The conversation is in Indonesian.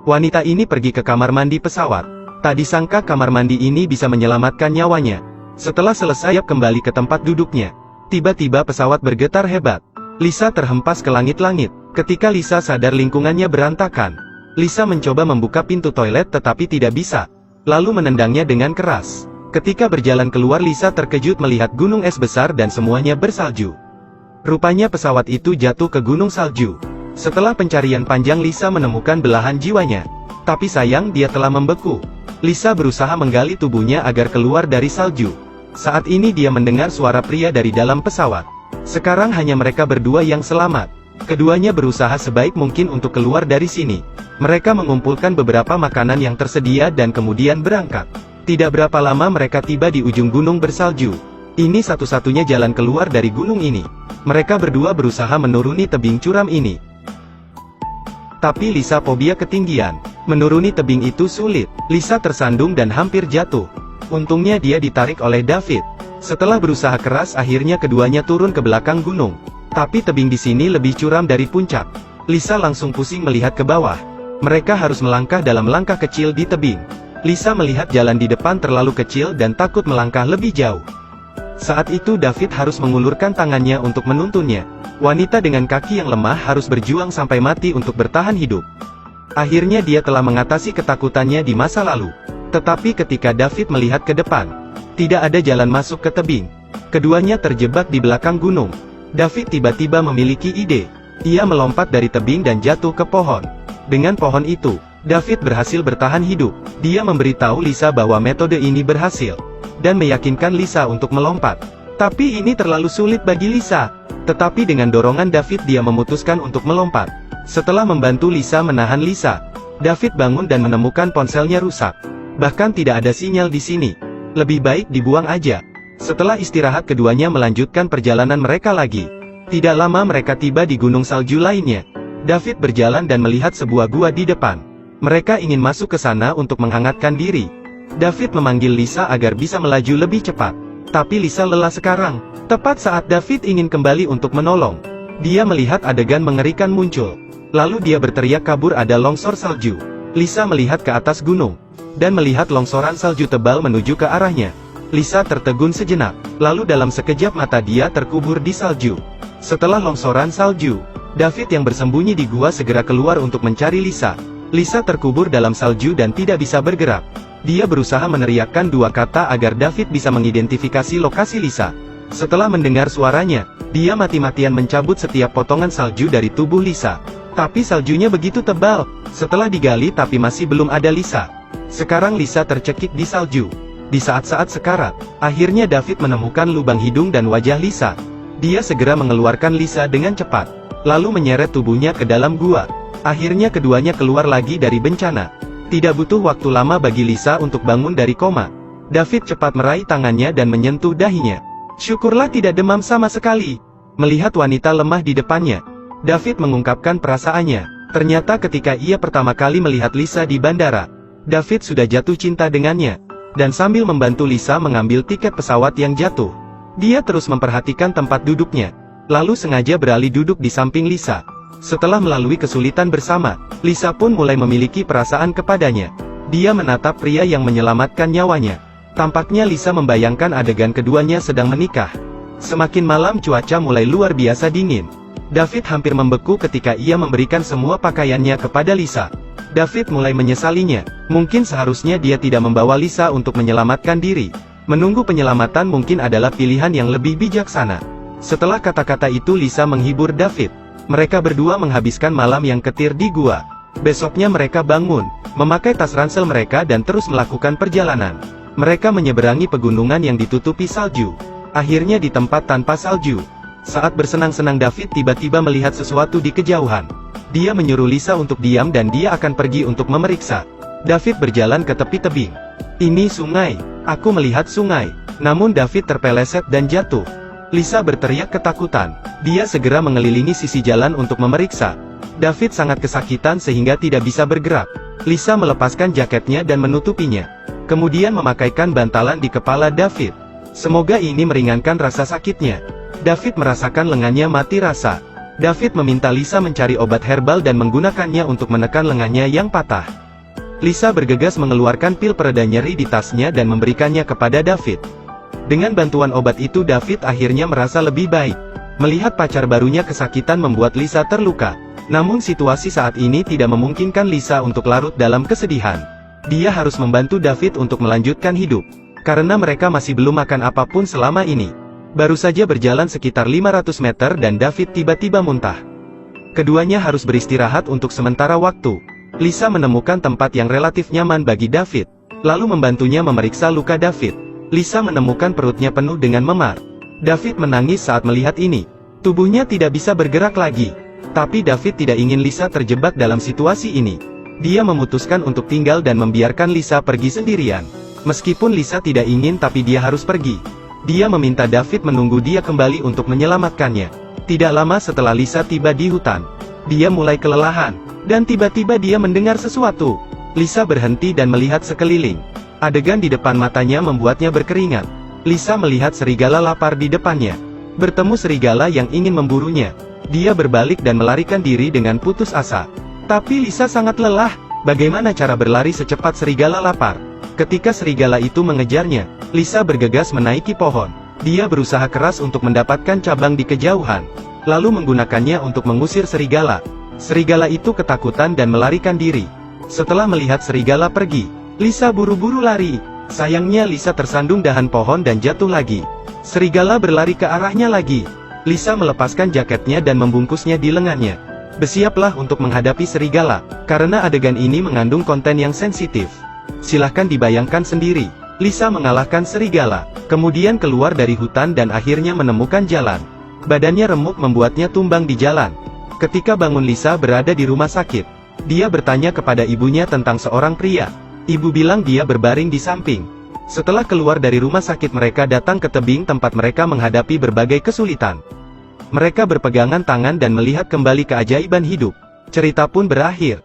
Wanita ini pergi ke kamar mandi pesawat. Tak disangka kamar mandi ini bisa menyelamatkan nyawanya. Setelah selesai kembali ke tempat duduknya, tiba-tiba pesawat bergetar hebat. Lisa terhempas ke langit-langit. Ketika Lisa sadar lingkungannya berantakan, Lisa mencoba membuka pintu toilet tetapi tidak bisa, lalu menendangnya dengan keras. Ketika berjalan keluar, Lisa terkejut melihat gunung es besar dan semuanya bersalju. Rupanya pesawat itu jatuh ke gunung salju. Setelah pencarian panjang, Lisa menemukan belahan jiwanya. Tapi sayang, dia telah membeku. Lisa berusaha menggali tubuhnya agar keluar dari salju. Saat ini dia mendengar suara pria dari dalam pesawat. Sekarang hanya mereka berdua yang selamat. Keduanya berusaha sebaik mungkin untuk keluar dari sini. Mereka mengumpulkan beberapa makanan yang tersedia dan kemudian berangkat. Tidak berapa lama mereka tiba di ujung gunung bersalju. Ini satu-satunya jalan keluar dari gunung ini. Mereka berdua berusaha menuruni tebing curam ini. Tapi Lisa fobia ketinggian. Menuruni tebing itu sulit. Lisa tersandung dan hampir jatuh. Untungnya dia ditarik oleh David. Setelah berusaha keras, akhirnya keduanya turun ke belakang gunung. Tapi tebing di sini lebih curam dari puncak. Lisa langsung pusing melihat ke bawah. Mereka harus melangkah dalam langkah kecil di tebing. Lisa melihat jalan di depan terlalu kecil dan takut melangkah lebih jauh. Saat itu David harus mengulurkan tangannya untuk menuntunnya. Wanita dengan kaki yang lemah harus berjuang sampai mati untuk bertahan hidup. Akhirnya dia telah mengatasi ketakutannya di masa lalu. Tetapi ketika David melihat ke depan, tidak ada jalan masuk ke tebing. Keduanya terjebak di belakang gunung. David tiba-tiba memiliki ide. Ia melompat dari tebing dan jatuh ke pohon. Dengan pohon itu, David berhasil bertahan hidup. Dia memberitahu Lisa bahwa metode ini berhasil, dan meyakinkan Lisa untuk melompat. Tapi ini terlalu sulit bagi Lisa. Tetapi dengan dorongan David, dia memutuskan untuk melompat. Setelah membantu Lisa menahan Lisa, David bangun dan menemukan ponselnya rusak. Bahkan tidak ada sinyal di sini. Lebih baik dibuang aja. Setelah istirahat, keduanya melanjutkan perjalanan mereka lagi. Tidak lama mereka tiba di gunung salju lainnya. David berjalan dan melihat sebuah gua di depan. Mereka ingin masuk ke sana untuk menghangatkan diri. David memanggil Lisa agar bisa melaju lebih cepat. Tapi Lisa lelah sekarang. Tepat saat David ingin kembali untuk menolong, dia melihat adegan mengerikan muncul. Lalu dia berteriak kabur, ada longsor salju. Lisa melihat ke atas gunung, dan melihat longsoran salju tebal menuju ke arahnya. Lisa tertegun sejenak, lalu dalam sekejap mata dia terkubur di salju. Setelah longsoran salju, David yang bersembunyi di gua segera keluar untuk mencari Lisa. Lisa terkubur dalam salju dan tidak bisa bergerak. Dia berusaha meneriakkan dua kata agar David bisa mengidentifikasi lokasi Lisa. Setelah mendengar suaranya, dia mati-matian mencabut setiap potongan salju dari tubuh Lisa. Tapi saljunya begitu tebal. Setelah digali tapi masih belum ada Lisa. Sekarang Lisa tercekik di salju. Di saat-saat sekarat, akhirnya David menemukan lubang hidung dan wajah Lisa. Dia segera mengeluarkan Lisa dengan cepat, lalu menyeret tubuhnya ke dalam gua. Akhirnya keduanya keluar lagi dari bencana. Tidak butuh waktu lama bagi Lisa untuk bangun dari koma. David cepat meraih tangannya dan menyentuh dahinya. Syukurlah tidak demam sama sekali. Melihat wanita lemah di depannya, David mengungkapkan perasaannya. Ternyata ketika ia pertama kali melihat Lisa di bandara, David sudah jatuh cinta dengannya. Dan sambil membantu Lisa mengambil tiket pesawat yang jatuh, dia terus memperhatikan tempat duduknya. Lalu sengaja beralih duduk di samping Lisa. Setelah melalui kesulitan bersama, Lisa pun mulai memiliki perasaan kepadanya. Dia menatap pria yang menyelamatkan nyawanya. Tampaknya Lisa membayangkan adegan keduanya sedang menikah. Semakin malam cuaca mulai luar biasa dingin. David hampir membeku ketika ia memberikan semua pakaiannya kepada Lisa. David mulai menyesalinya. Mungkin seharusnya dia tidak membawa Lisa untuk menyelamatkan diri. Menunggu penyelamatan mungkin adalah pilihan yang lebih bijaksana. Setelah kata-kata itu Lisa menghibur David. Mereka berdua menghabiskan malam yang ketir di gua. Besoknya mereka bangun, memakai tas ransel mereka dan terus melakukan perjalanan. Mereka menyeberangi pegunungan yang ditutupi salju. Akhirnya di tempat tanpa salju. Saat bersenang-senang David tiba-tiba melihat sesuatu di kejauhan. Dia menyuruh Lisa untuk diam dan dia akan pergi untuk memeriksa. David berjalan ke tepi tebing. Ini sungai. Aku melihat sungai. Namun David terpeleset dan jatuh. Lisa berteriak ketakutan. Dia segera mengelilingi sisi jalan untuk memeriksa. David sangat kesakitan sehingga tidak bisa bergerak. Lisa melepaskan jaketnya dan menutupinya. Kemudian memakaikan bantalan di kepala David. Semoga ini meringankan rasa sakitnya. David merasakan lengannya mati rasa. David meminta Lisa mencari obat herbal dan menggunakannya untuk menekan lengannya yang patah. Lisa bergegas mengeluarkan pil pereda nyeri di tasnya dan memberikannya kepada David. Dengan bantuan obat itu David akhirnya merasa lebih baik. Melihat pacar barunya kesakitan membuat Lisa terluka. Namun situasi saat ini tidak memungkinkan Lisa untuk larut dalam kesedihan. Dia harus membantu David untuk melanjutkan hidup. Karena mereka masih belum makan apapun selama ini. Baru saja berjalan sekitar 500 meter dan David tiba-tiba muntah. Keduanya harus beristirahat untuk sementara waktu. Lisa menemukan tempat yang relatif nyaman bagi David, lalu membantunya memeriksa luka David. Lisa menemukan perutnya penuh dengan memar. David menangis saat melihat ini. Tubuhnya tidak bisa bergerak lagi. Tapi David tidak ingin Lisa terjebak dalam situasi ini. Dia memutuskan untuk tinggal dan membiarkan Lisa pergi sendirian. Meskipun Lisa tidak ingin tapi dia harus pergi. Dia meminta David menunggu dia kembali untuk menyelamatkannya. Tidak lama setelah Lisa tiba di hutan, dia mulai kelelahan. Dan tiba-tiba dia mendengar sesuatu. Lisa berhenti dan melihat sekeliling. Adegan di depan matanya membuatnya berkeringat. Lisa melihat serigala lapar di depannya. Bertemu serigala yang ingin memburunya. Dia berbalik dan melarikan diri dengan putus asa. Tapi Lisa sangat lelah. Bagaimana cara berlari secepat serigala lapar? Ketika serigala itu mengejarnya, Lisa bergegas menaiki pohon. Dia berusaha keras untuk mendapatkan cabang di kejauhan, lalu menggunakannya untuk mengusir serigala. Serigala itu ketakutan dan melarikan diri. Setelah melihat serigala pergi, Lisa buru-buru lari. Sayangnya Lisa tersandung dahan pohon dan jatuh lagi. Serigala berlari ke arahnya lagi. Lisa melepaskan jaketnya dan membungkusnya di lengannya. Bersiaplah untuk menghadapi serigala, karena adegan ini mengandung konten yang sensitif. Silahkan dibayangkan sendiri. Lisa mengalahkan serigala, kemudian keluar dari hutan dan akhirnya menemukan jalan. Badannya remuk membuatnya tumbang di jalan. Ketika bangun Lisa berada di rumah sakit. Dia bertanya kepada ibunya tentang seorang pria. Ibu bilang dia berbaring di samping. Setelah keluar dari rumah sakit mereka datang ke tebing tempat mereka menghadapi berbagai kesulitan. Mereka berpegangan tangan dan melihat kembali keajaiban hidup. Cerita pun berakhir.